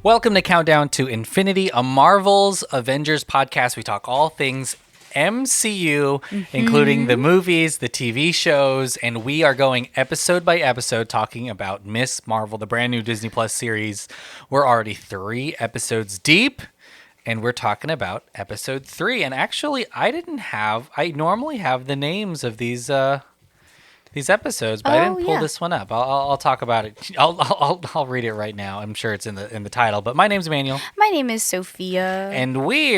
Welcome to Countdown to Infinity, a Marvel's Avengers podcast. We talk all things MCU, including the movies, the TV shows, and we are going episode by episode talking about Ms. Marvel, the brand new Disney Plus series. We're already 3 episodes deep, and we're talking about episode 3. And actually, I normally have the names of these episodes, but I didn't pull this one up. I'll talk about it. I'll read it right now. I'm sure it's in the title. But my name's Emmanuel. My name is Sophia, and we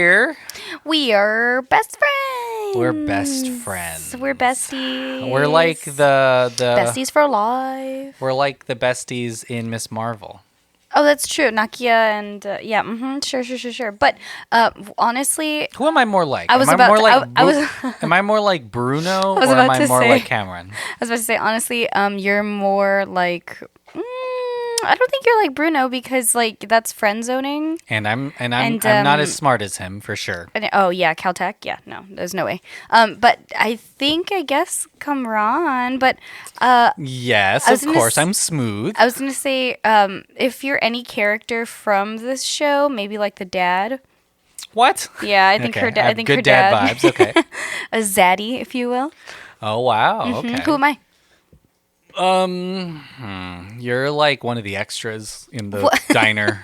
are best friends. We're best friends. We're besties. We're like the besties for life. We're like the besties in Ms. Marvel. Oh, that's true. Nakia and sure. But honestly, who am I more like? Am I more like Bruno or am I more like Cameron? I was about to say, honestly, you're more like. I don't think you're like Bruno because like that's friend zoning. And I'm not as smart as him for sure. Oh yeah, Caltech. Yeah, no, there's no way. But I guess Kamran. But yes, of course, I'm smooth. I was gonna say, if you're any character from this show, maybe like the dad. What? Yeah, I think her dad. I think good her dad vibes. Okay. A zaddy, if you will. Oh wow. Okay. Who am I? You're like one of the extras in the diner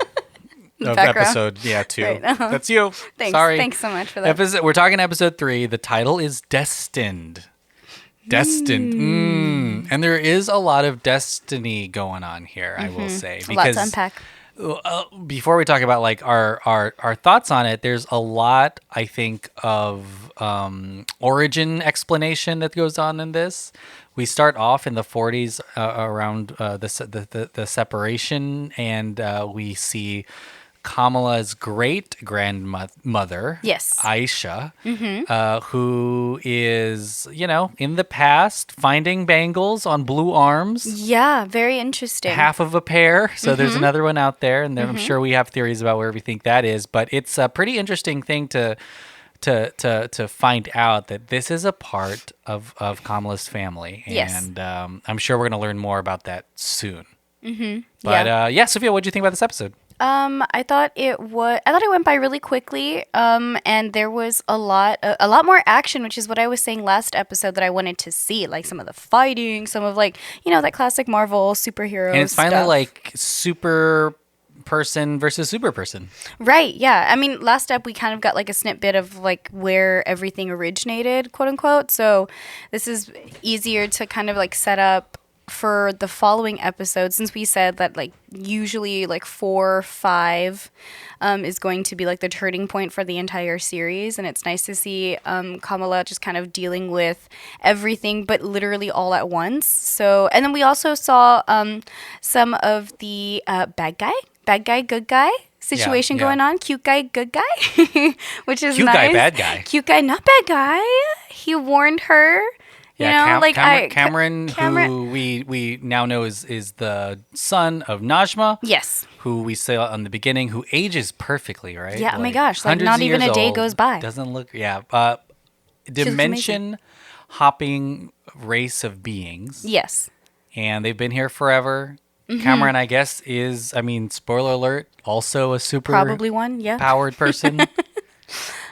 of episode 2. Right. That's you. Thanks. Sorry. Thanks so much for that. We're talking episode 3. The title is Destined. Destined. And there is a lot of destiny going on here, I will say. Because, a lot to unpack. Before we talk about like our thoughts on it, there's a lot, I think, of origin explanation that goes on in this. We start off in the 40s around the separation, and we see Kamala's great-grandmother, yes, Aisha, who is, in the past finding bangles on blue arms. Yeah, very interesting. Half of a pair. So there's another one out there, and I'm sure we have theories about where we think that is. But it's a pretty interesting thing to find out that this is a part of Kamala's family. Yes. And I'm sure we're going to learn more about that soon. Mm-hmm. But Sophia, what did you think about this episode? I thought it went by really quickly. And there was a lot more action, which is what I was saying last episode that I wanted to see, like some of the fighting, some of like, that classic Marvel superhero. And it's finally stuff. like super person versus super person. Right, yeah. I mean, last up we kind of got like a snippet of like where everything originated, quote unquote. So this is easier to kind of like set up for the following episode, since we said that like usually like 4 or 5 is going to be like the turning point for the entire series. And it's nice to see Kamala just kind of dealing with everything but literally all at once. So, and then we also saw some of the bad guy, good guy situation going on. Cute guy, good guy, which is cute nice. Guy, bad guy. Cute guy, not bad guy. He warned her. Cameron, who we now know is the son of Najma. Yes. Who we saw in the beginning, who ages perfectly, right? Yeah, oh my gosh. Like not even a day goes by. Doesn't look, dimension hopping race of beings. Yes. And they've been here forever. Cameron, I guess, is, spoiler alert, also a super probably one, yeah, powered person.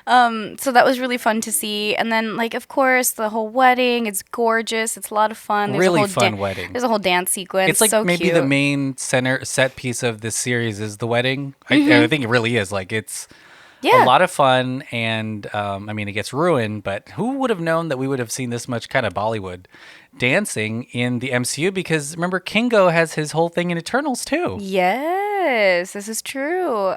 So that was really fun to see. And then, like, of course, the whole wedding, it's gorgeous. It's a lot of fun. There's really a whole fun wedding. There's a whole dance sequence. It's like so maybe cute. the main set piece of this series is the wedding. I think it really is. Like, it's a lot of fun. And, it gets ruined. But who would have known that we would have seen this much kind of Bollywood dancing in the MCU? Because, remember, Kingo has his whole thing in Eternals, too. Yes, this is true.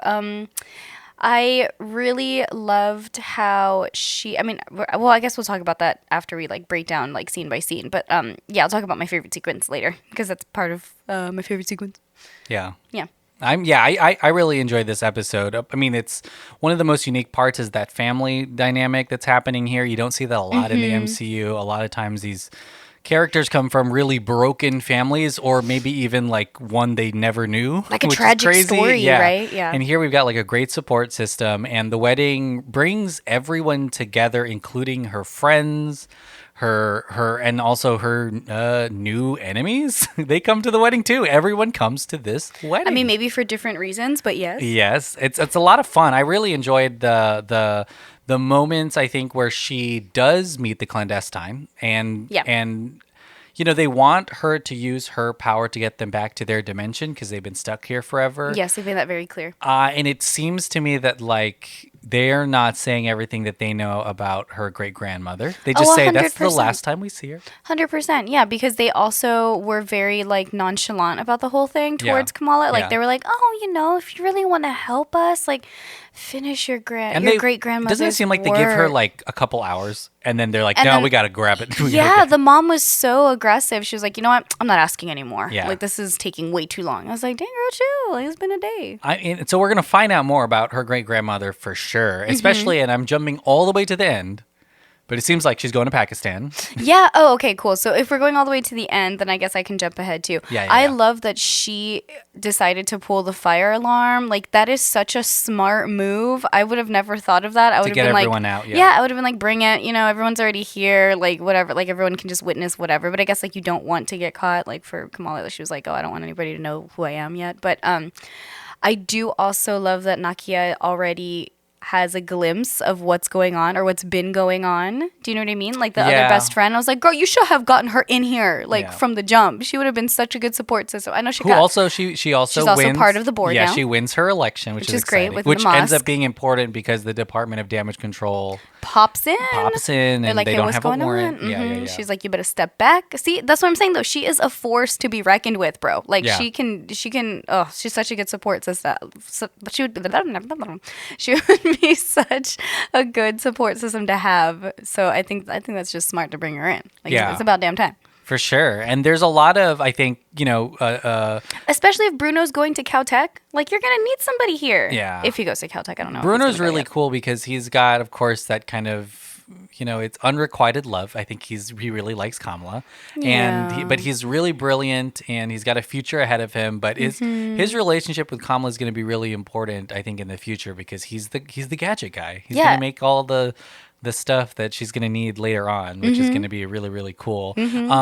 I really loved how I guess we'll talk about that after we like break down like scene by scene. But I'll talk about my favorite sequence later because that's part of my favorite sequence. Yeah. Yeah. I really enjoyed this episode. It's one of the most unique parts is that family dynamic that's happening here. You don't see that a lot in the MCU. A lot of times these characters come from really broken families or maybe even like one they never knew. Like a tragic story, right? Yeah. And here we've got like a great support system, and the wedding brings everyone together, including her friends, her and also her new enemies. They come to the wedding too. Everyone comes to this wedding. I mean, maybe for different reasons, but yes. Yes, it's a lot of fun. I really enjoyed the moments, I think, where she does meet the clandestine and they want her to use her power to get them back to their dimension because they've been stuck here forever. Yes, they've made that very clear. And it seems to me that like they're not saying everything that they know about her great grandmother. They just say that's the last time we see her. 100%, yeah, because they also were very like nonchalant about the whole thing towards Kamala. Like they were like, oh, if you really want to help us, like finish your great grandmother's Doesn't it seem like they give her like a couple hours and then they're like, we got to grab it. The mom was so aggressive. She was like, you know what? I'm not asking anymore. Yeah. Like this is taking way too long. I was like, dang girl, chill. Like, it's been a day. So we're going to find out more about her great grandmother for sure, especially, and I'm jumping all the way to the end, but it seems like she's going to Pakistan. Yeah. Oh, okay, cool. So if we're going all the way to the end, then I guess I can jump ahead too. I love that she decided to pull the fire alarm. Like that is such a smart move. I would have never thought of that. I would have been like, everyone out. Yeah, I would have been like, bring it. Everyone's already here. Like whatever. Like everyone can just witness whatever. But I guess like you don't want to get caught. Like for Kamala, she was like, I don't want anybody to know who I am yet. But I do also love that Nakia already has a glimpse of what's going on or what's been going on. Do you know what I mean? Like the other best friend. I was like, girl, you should have gotten her in here from the jump. She would have been such a good support system. I know she she's also part of the board now. Yeah, she wins her election, which is great. Which ends up being important because the Department of Damage Control pops in and like, they don't have a warrant. Yeah. She's like, you better step back. See, that's what I'm saying though. She is a force to be reckoned with, bro. Like she can she's such a good support system. She would be such a good support system to have. So I think that's just smart to bring her in. Like it's about damn time. For sure. And there's a lot of, I think, especially if Bruno's going to Caltech, like you're going to need somebody here. Yeah. If he goes to Caltech, I don't know. Bruno's really cool because he's got, of course, that kind of, it's unrequited love. I think he really likes Kamala, but he's really brilliant and he's got a future ahead of him. But his relationship with Kamala is going to be really important, I think, in the future because he's the gadget guy. He's going to make all the stuff that she's going to need later on, which is going to be really, really cool.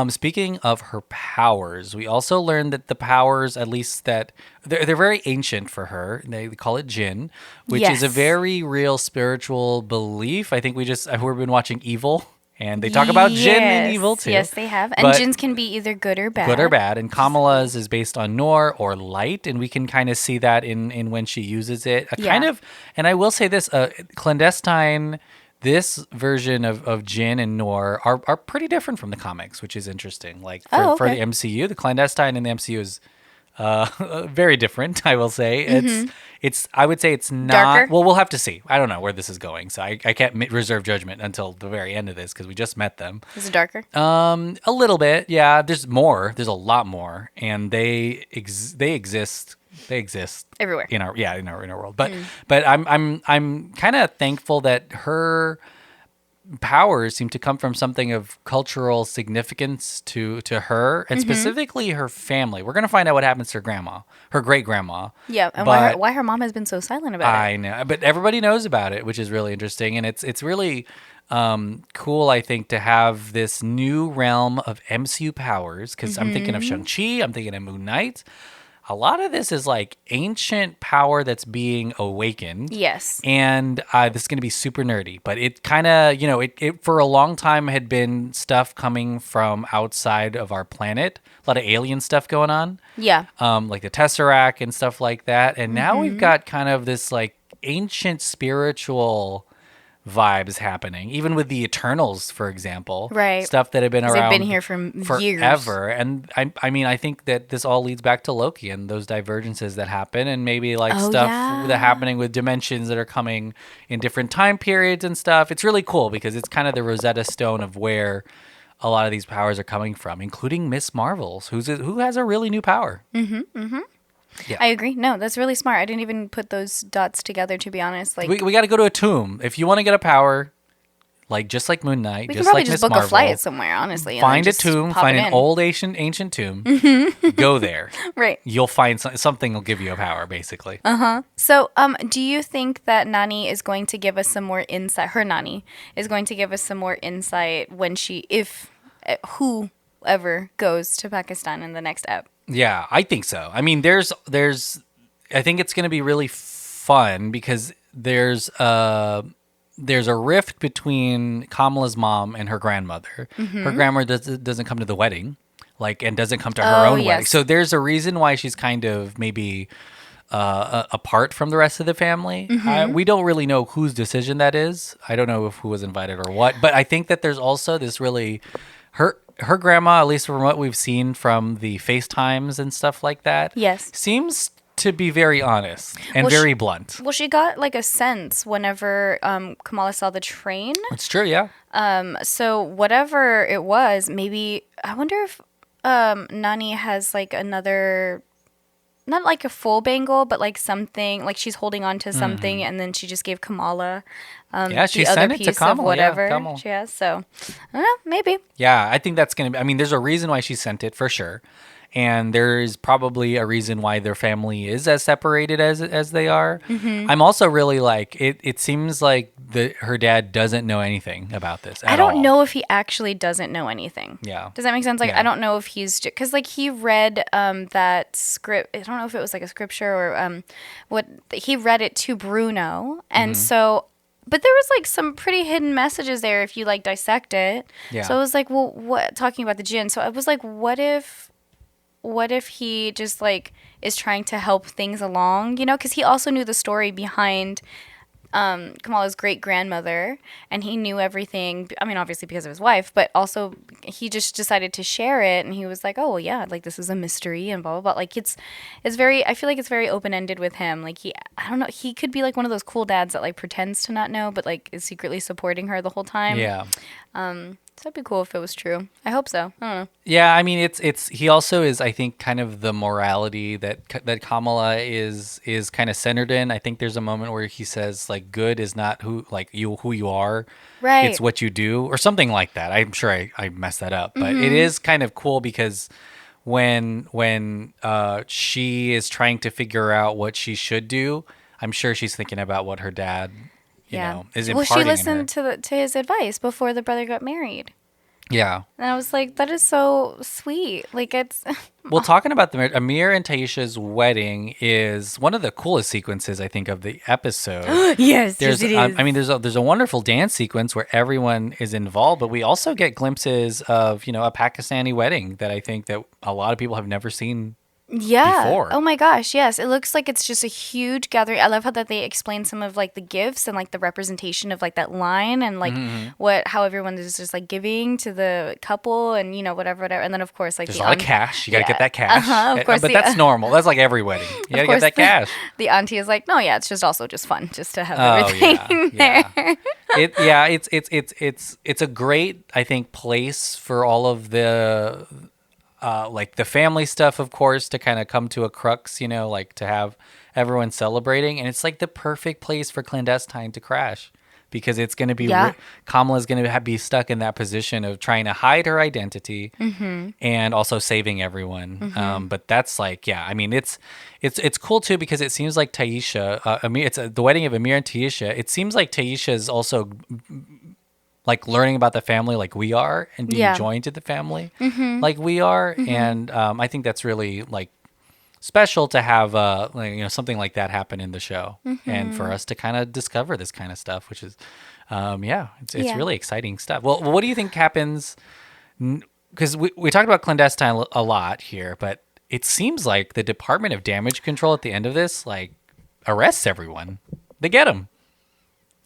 Speaking of her powers, we also learned that the powers, at least that they're very ancient for her. They call it Jinn, which is a very real spiritual belief. I think we've been watching Evil, and they talk about Jinn and Evil too. Yes, they have. And Jinns can be either good or bad. And Kamala's is based on Noor or light, and we can kind of see that in when she uses it. And I will say this, Clandestine. This version of Jinn and Noor are pretty different from the comics, which is interesting. Like for the MCU, the Clandestine in the MCU is very different. I will say I would say it's not darker? Well, we'll have to see. I don't know where this is going, so I can't reserve judgment until the very end of this because we just met them. Is it darker? A little bit, yeah. There's more. There's a lot more, and they exist. They exist everywhere in our world. But I'm kind of thankful that her powers seem to come from something of cultural significance to her and specifically her family. We're gonna find out what happens to her great grandma. Yeah, and why her mom has been so silent about it. I know, but everybody knows about it, which is really interesting, and it's really cool, I think, to have this new realm of MCU powers because I'm thinking of Shang-Chi, I'm thinking of Moon Knight. A lot of this is like ancient power that's being awakened. Yes. And this is going to be super nerdy, but it kind of, it for a long time had been stuff coming from outside of our planet. A lot of alien stuff going on. Yeah. Like the Tesseract and stuff like that. And now we've got kind of this like ancient spiritual vibes happening, even with the Eternals, for example. Right. Stuff that have been around. They've been here for years. Forever. And I think that this all leads back to Loki and those divergences that happen and maybe like that happening with dimensions that are coming in different time periods and stuff. It's really cool because it's kind of the Rosetta Stone of where a lot of these powers are coming from, including Ms.Marvel, who has a really new power. Yeah. I agree. No, that's really smart. I didn't even put those dots together, to be honest. Like we got to go to a tomb. If you want to get a power, like just like Moon Knight, We can just probably like just Ms. book a flight Marvel. somewhere, honestly. and Find then a just tomb, pop find it an in. old ancient tomb, go there. Right. You'll find something will give you a power, basically. So, do you think that Nani is going to give us some more insight? Her Nani is going to give us some more insight when if whoever goes to Pakistan in the next ep. Yeah, I think so. I mean, I think it's going to be really fun because there's a rift between Kamala's mom and her grandmother. Her grandmother doesn't come to the wedding, and doesn't come to her own wedding. Yes. So there's a reason why she's kind of maybe apart from the rest of the family. We don't really know whose decision that is. I don't know if who was invited or what, but I think that there's also this really her grandma, at least from what we've seen from the FaceTimes and stuff like that. Yes. Seems to be very honest and Well, very blunt. Well, she got like a sense whenever Kamala saw the train. It's true, yeah. So whatever it was, maybe I wonder if Nani has like another, not like a full bangle, but like something like she's holding on to something, and then she just gave Kamala Yeah, she the other sent it to piece Kamala. of whatever Yeah, Kamala. she has. So I don't know, maybe. Yeah, I think that's going to be. I mean, there's a reason why she sent it for sure. And there's probably a reason why their family is as separated as they are. I'm also really like it. It seems like her dad doesn't know anything about this. I don't know if he actually doesn't know anything. Yeah. Does that make sense? Like, Yeah. I don't know if he's because like he read that script. I don't know if it was like a scripture or what he read it to Bruno, and so. But there was like some pretty hidden messages there if you like dissect it. Yeah. So I was like, well, what talking about the jinn? So I was like, what if he just like is trying to help things along, because he also knew the story behind Kamala's great grandmother, and he knew everything. I mean, obviously because of his wife, but also he just decided to share it, and he was like, "Oh well, yeah, like this is a mystery," and blah blah blah. Like it's very. I feel like it's very open ended with him. Like I don't know. He could be like one of those cool dads that like pretends to not know, but like is secretly supporting her the whole time. Yeah. So that'd be cool if it was true. I hope so. I don't know. Yeah, I mean, it's he also is, I think, kind of the morality that Kamala is kind of centered in. I think there's a moment where he says like, "Good is not who you are, Right. It's what you do," or something like that. I'm sure I messed that up, but it is kind of cool because when she is trying to figure out what she should do, I'm sure she's thinking about what her dad, is imparting Well, she in her. listened to his advice before the brother got married. Yeah. And I was like, that is so sweet. Like, it's. Well, talking about the Amir and Taisha's wedding is one of the coolest sequences, I think, of the episode. Yes, There's, it is. I mean, there's a wonderful dance sequence where everyone is involved, but we also get glimpses of, a Pakistani wedding that I think that a lot of people have never seen. Yeah. Before. Oh my gosh. Yes. It looks like it's just a huge gathering. I love how that they explain some of like the gifts and like the representation of like that line and like how everyone is just like giving to the couple and whatever. And then of course like There's a lot of cash. You got to get that cash. Of course. But that's normal. That's like every wedding. You got to get that cash. The auntie is like, no, yeah, it's just also just fun just to have everything there. It's a great, I think, place for all of the like the family stuff, of course, to kind of come to a crux, like to have everyone celebrating. And it's like the perfect place for Clan Destine to crash because it's going to be, Kamala's going to be stuck in that position of trying to hide her identity and also saving everyone. But that's like, I mean, it's cool too, because it seems like Taisha, it's the wedding of Amir and Taisha. It seems like Taisha is also like learning about the family like we are and being joined to the family like we are. And I think that's really like special to have something like that happen in the show and for us to kind of discover this kind of stuff, which is it's really exciting stuff. Well, what do you think happens? Because we talked about clandestine a lot here, but it seems like the Department of Damage Control at the end of this like arrests everyone. They get them.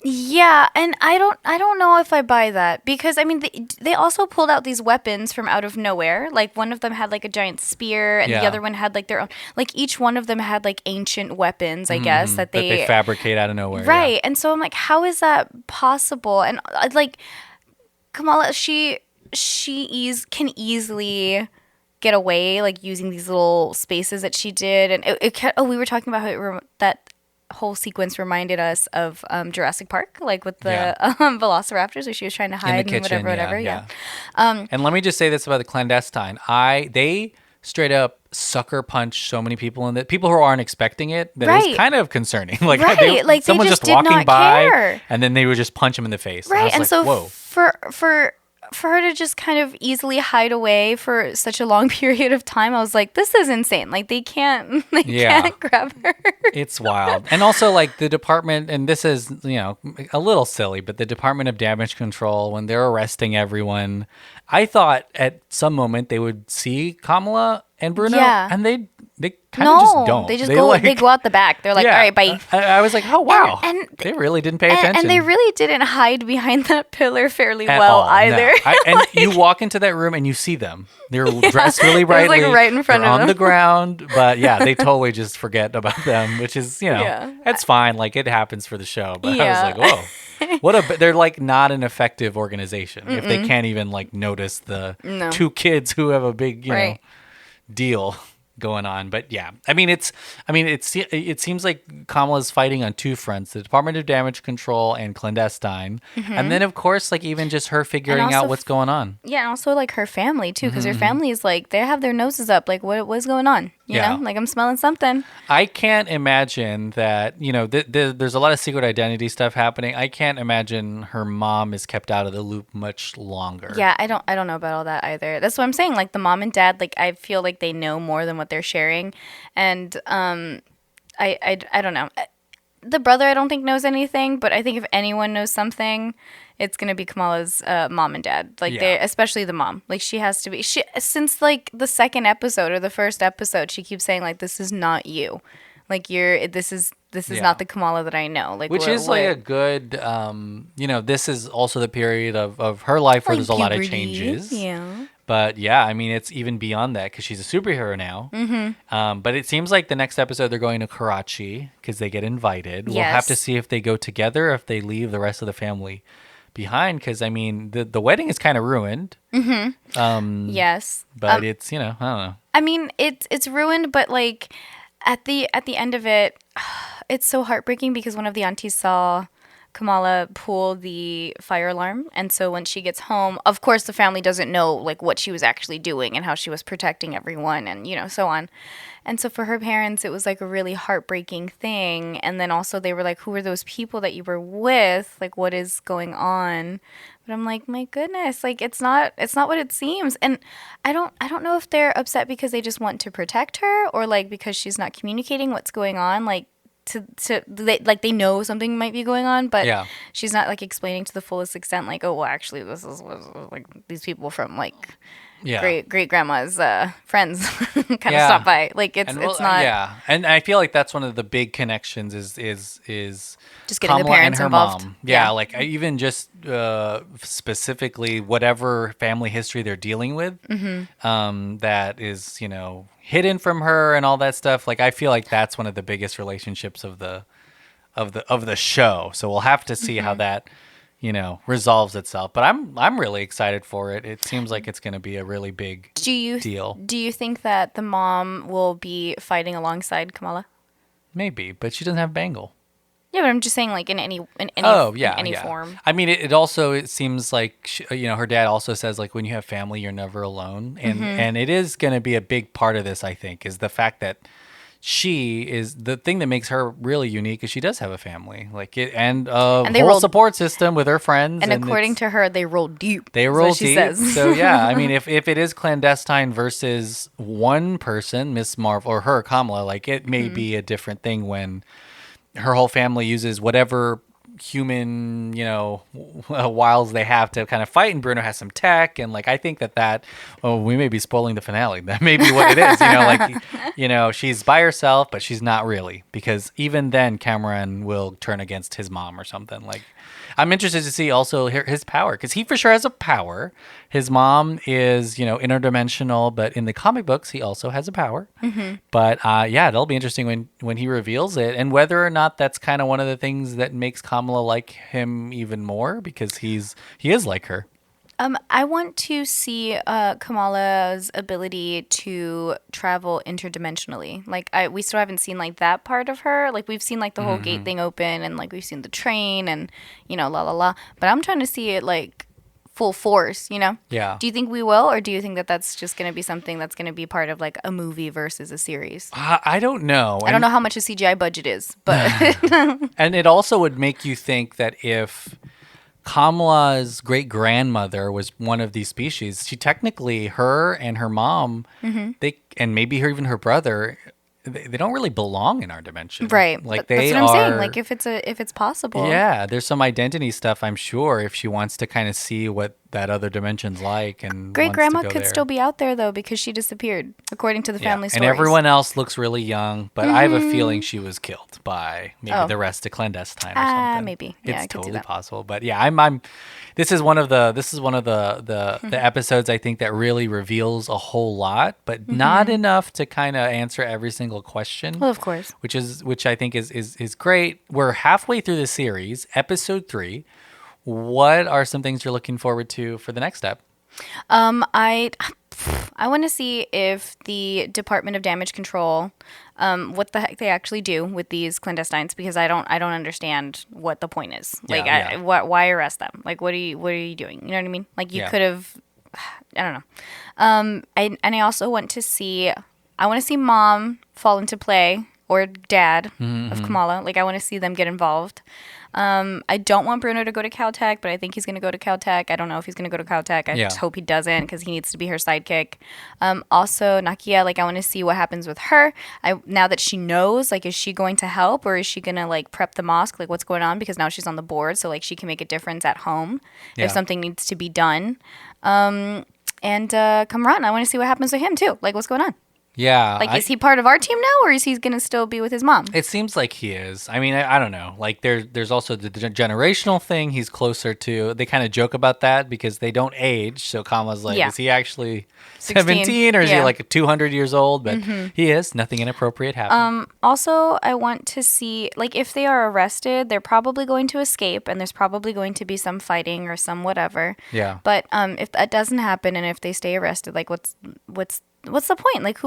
Yeah, and I don't know if I buy that because I mean they also pulled out these weapons from out of nowhere. Like one of them had like a giant spear, and the other one had like their own. Like each one of them had like ancient weapons, I guess that they fabricate out of nowhere. Right, Yeah. and so I'm like, how is that possible? And like Kamala, she can easily get away like using these little spaces that she did, and we were talking about how that whole sequence reminded us of Jurassic Park, like with the velociraptors, where she was trying to hide in the kitchen, whatever. And let me just say this about the clandestine. They straight up sucker punch so many people in that people who aren't expecting it that it was kind of concerning. Like someone just walking by care. and then they would just punch him in the face. Right. And like, so whoa. for her to just kind of easily hide away for such a long period of time, I was like, this is insane. Like they can't grab her. It's wild. And also like the department, and this is, a little silly, but the Department of Damage Control, when they're arresting everyone, I thought at some moment they would see Kamala and Bruno and they kind of just don't. They just go out the back. They're like, all right, bye. I was like, oh, wow. And they really didn't pay attention. And they really didn't hide behind that pillar fairly well either. No. And you walk into that room and you see them. They're dressed really brightly. Like right in front of them. On the ground. But yeah, they totally just forget about them, which is, that's fine. Like it happens for the show. But I was like, whoa. They're like not an effective organization if they can't even like notice the two kids who have a big, deal going on. But yeah, it seems like Kamala's fighting on two fronts: the Department of Damage Control and Clandestine, and then of course like even just her figuring out what's going on. Yeah, and also like her family too, because her family is like they have their noses up, like what's going on? You know, like I'm smelling something. I can't imagine that. There's a lot of secret identity stuff happening. I can't imagine her mom is kept out of the loop much longer. Yeah, I don't know about all that either. That's what I'm saying. Like the mom and dad, like I feel like they know more than what they're sharing, and I don't know. The brother, I don't think knows anything, but I think if anyone knows something, it's gonna be Kamala's mom and dad. Like they, especially the mom. Like she has to be. She since like the second episode or the first episode, she keeps saying like, "This is not you. Like this is not the Kamala that I know." Like which is like a good. This is also the period of her life where there's a lot of changes. Yeah. But yeah, I mean, it's even beyond that because she's a superhero now. Mm-hmm. But it seems like the next episode they're going to Karachi because they get invited. We'll have to see if they go together or if they leave the rest of the family behind. Because I mean, the wedding is kind of ruined. Mm-hmm. Yes, but it's I don't know. I mean, it's ruined, but like at the end of it, it's so heartbreaking because one of the aunties saw Kamala pull the fire alarm, and so when she gets home, of course the family doesn't know like what she was actually doing and how she was protecting everyone and so on. And so for her parents it was like a really heartbreaking thing, and then also they were like, who were those people that you were with, like what is going on? But I'm like, my goodness, like it's not what it seems. And I don't know if they're upset because they just want to protect her or like because she's not communicating what's going on, like they know something might be going on, but she's not like explaining to the fullest extent, like, oh, well, actually, this is like these people from like great grandma's friends kind of stop by. Like it's not. And I feel like that's one of the big connections is just getting Kamala the parents and her involved. Mom. Yeah, like even just specifically whatever family history they're dealing with, that is hidden from her and all that stuff. Like I feel like that's one of the biggest relationships of the show. So we'll have to see how that resolves itself. But I'm really excited for it. It seems like it's going to be a really big deal. Do you think that the mom will be fighting alongside Kamala? Maybe, but she doesn't have Bangle. Yeah, but I'm just saying, like in any form. I mean, it seems like her dad also says like when you have family, you're never alone, and it is going to be a big part of this. I think is the fact that she is the thing that makes her really unique is she does have a family, like it and whole support system with her friends. And according to her, they roll deep. They roll deep. She says. So yeah, I mean, if it is clandestine versus one person, Ms.Marvel or her Kamala, like it may be a different thing when her whole family uses whatever human, wiles they have to kind of fight, and Bruno has some tech, and like I think that we may be spoiling the finale. That may be what it is, she's by herself, but she's not really, because even then Cameron will turn against his mom or something. Like I'm interested to see also his power, because he for sure has a power. His mom is, interdimensional, but in the comic books, he also has a power. Mm-hmm. But it'll be interesting when he reveals it, and whether or not that's kind of one of the things that makes Kamala like him even more, because he is like her. I want to see Kamala's ability to travel interdimensionally. Like, we still haven't seen like that part of her. Like, we've seen like the whole gate thing open, and like we've seen the train, and la la la. But I'm trying to see it like full force. Yeah. Do you think we will, or do you think that that's just going to be something that's going to be part of like a movie versus a series? I don't know. I don't know how much a CGI budget is, but And it also would make you think that if Kamala's great grandmother was one of these species, she technically, her and her mom, and maybe even her brother, they don't really belong in our dimension, right? Like That's they what I'm saying. are. Like if it's possible, Yeah, there's some identity stuff, I'm sure, if she wants to kind of see what that other dimension's like, and Great wants grandma to go could there. still be out there though because she disappeared, according to the family And stories. everyone else looks really young, but I have a feeling she was killed by maybe the rest of Clan Destine or something. Maybe. Yeah, It's I could see totally that. possible. But yeah, I'm this is one of the episodes I think that really reveals a whole lot, but not enough to kind of answer every single question. Well, of course. Which I think is great. We're halfway through the series, episode 3. What are some things you're looking forward to for the next step? I want to see if the Department of Damage Control, what the heck they actually do with these clandestines, because I don't understand what the point is. Like, Yeah. why arrest them? Like, what are you doing? You know what I mean? Like, you Yeah. could have, I don't know. And I also want to see, Mom fall into play, or Dad of Kamala. Like, I want to see them get involved. I don't want Bruno to go to Caltech, but I think he's going to go to Caltech. I don't know if he's going to go to Caltech. I just hope he doesn't, because he needs to be her sidekick. Also, Nakia, like, I want to see what happens with her. Now that she knows, like, is she going to help, or is she going to, like, prep the mosque? Like, what's going on? Because now she's on the board, so, like, she can make a difference at home if something needs to be done. And Kamran, I want to see what happens with him, too. Like, what's going on? Yeah. Like, is he part of our team now, or is he going to still be with his mom? It seems like he is. I mean, I don't know. Like, there's also the generational thing he's closer to. They kind of joke about that because they don't age. So Kama's like, is he actually 17 or is he like 200 years old? But he is. Nothing inappropriate happened. Also, I want to see, like, if they are arrested, they're probably going to escape, and there's probably going to be some fighting or some whatever. Yeah. But if that doesn't happen, and if they stay arrested, like, what's the point? Like,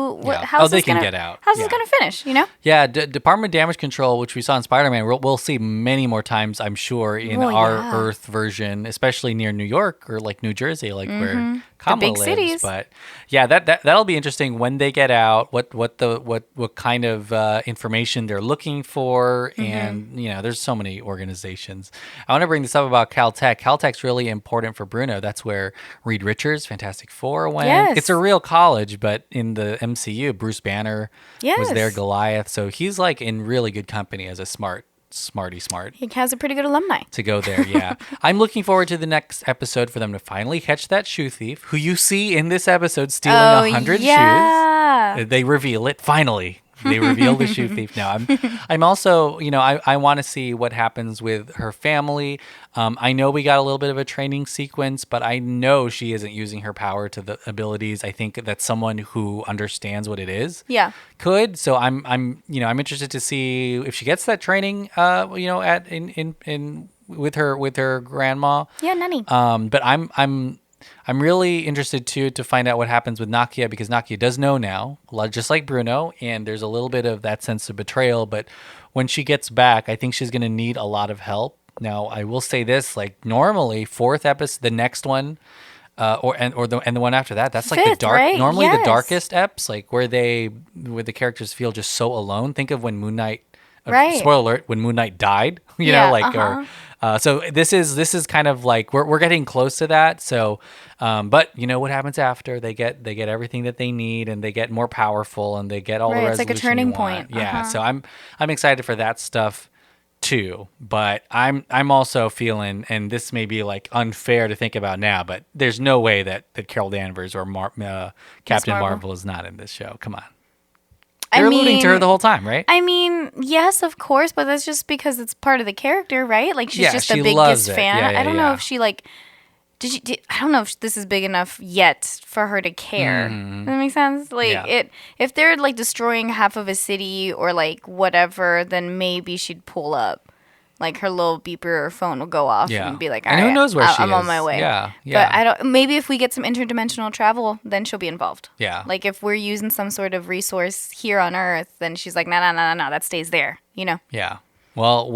how's they this can gonna get out. How's this gonna finish? Yeah, Department of Damage Control, which we saw in Spider-Man, we'll see many more times, I'm sure, in our Earth version, especially near New York or like New Jersey, like where Kamala big lives. cities. But yeah, that'll be interesting when they get out. What kind of information they're looking for, and there's so many organizations. I want to bring this up about Caltech. Caltech's really important for Bruno. That's where Reed Richards, Fantastic Four, went. Yes. It's a real college, but in the MCU, Bruce Banner was there, Goliath. So he's like in really good company as a smarty smart. He has a pretty good alumni. To go there, yeah. I'm looking forward to the next episode for them to finally catch that shoe thief, who you see in this episode stealing 100 shoes. They reveal it, finally. They reveal the shoe thief now. I'm also, I want to see what happens with her family. I know we got a little bit of a training sequence, but I know she isn't using her power to the abilities. I think that someone who understands what it is could. So I'm interested to see if she gets that training, with her grandma. Yeah, Nanny. But I'm really interested too to find out what happens with Nakia, because Nakia does know now, just like Bruno, and there's a little bit of that sense of betrayal. But when she gets back, I think she's going to need a lot of help. Now, I will say this: like normally, 4th episode, the next one, the one after that, that's like 5th, the dark. right? Normally, Yes. the darkest eps, like where the characters feel just so alone. Think of when Moon Knight. Right. Spoiler alert: when Moon Knight died, so this is kind of like we're getting close to that. So, but what happens after they get everything that they need, and they get more powerful, and they get all the resolution. It's like a turning you want. point. Yeah. So I'm excited for that stuff too. But I'm also feeling, and this may be like unfair to think about now, but there's no way that Carol Danvers or Captain Marvel is not in this show. Come on. They're alluding to her the whole time, right? I mean, yes, of course, but that's just because it's part of the character, right? Like, she's just the she biggest loves it. fan. Yeah, I don't know if she, like, I don't know if this is big enough yet for her to care. Does that make sense? Like, if they're, like, destroying half of a city or, like, whatever, then maybe she'd pull up. Like her little beeper or phone will go off and be like, all and right, who knows where she I'm is. on my way. Yeah. But I don't. Maybe if we get some interdimensional travel, then she'll be involved. Yeah. Like if we're using some sort of resource here on Earth, then she's like, no, that stays there. Yeah. Well,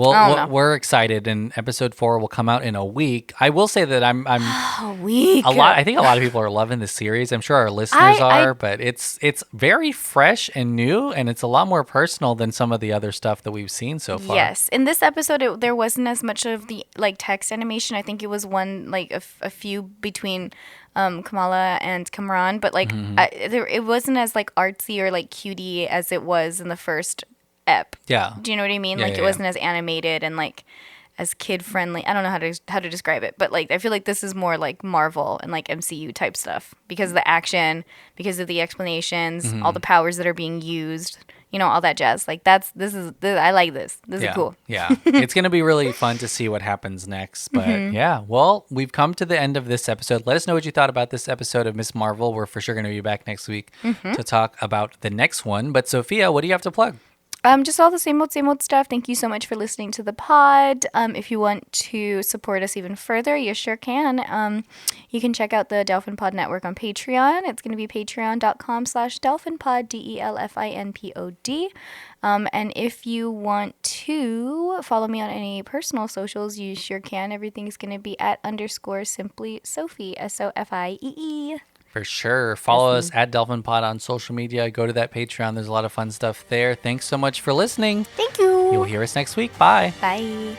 we're excited, and episode 4 will come out in a week. I will say that I'm A week. I think a lot of people are loving the series. I'm sure our listeners are, but it's very fresh and new, and it's a lot more personal than some of the other stuff that we've seen so far. Yes, in this episode, there wasn't as much of the like text animation. I think it was one like a few between Kamala and Kamran, but like it wasn't as like artsy or like cutie as it was in the first ep. Yeah. Do you know what I mean? Yeah, Like it wasn't as animated and like as kid friendly. I don't know how to describe it, but like I feel like this is more like Marvel and like MCU type stuff because of the action, because of the explanations, all the powers that are being used, all that jazz. Like I like this. This is cool. Yeah. It's going to be really fun to see what happens next. But yeah, well, we've come to the end of this episode. Let us know what you thought about this episode of Ms. Marvel. We're for sure going to be back next week to talk about the next one. But Sophia, what do you have to plug? Just all the same old stuff. Thank you so much for listening to the pod. If you want to support us even further, you sure can. You can check out the Delphin Pod Network on Patreon. It's going to be patreon.com/delphinpod, DELFINPOD. And if you want to follow me on any personal socials, you sure can. Everything's going to be at _simply Sophie, SOFIEE. For sure. Follow us at Delphin Pod on social media. Go to that Patreon. There's a lot of fun stuff there. Thanks so much for listening. Thank you. You'll hear us next week. Bye. Bye.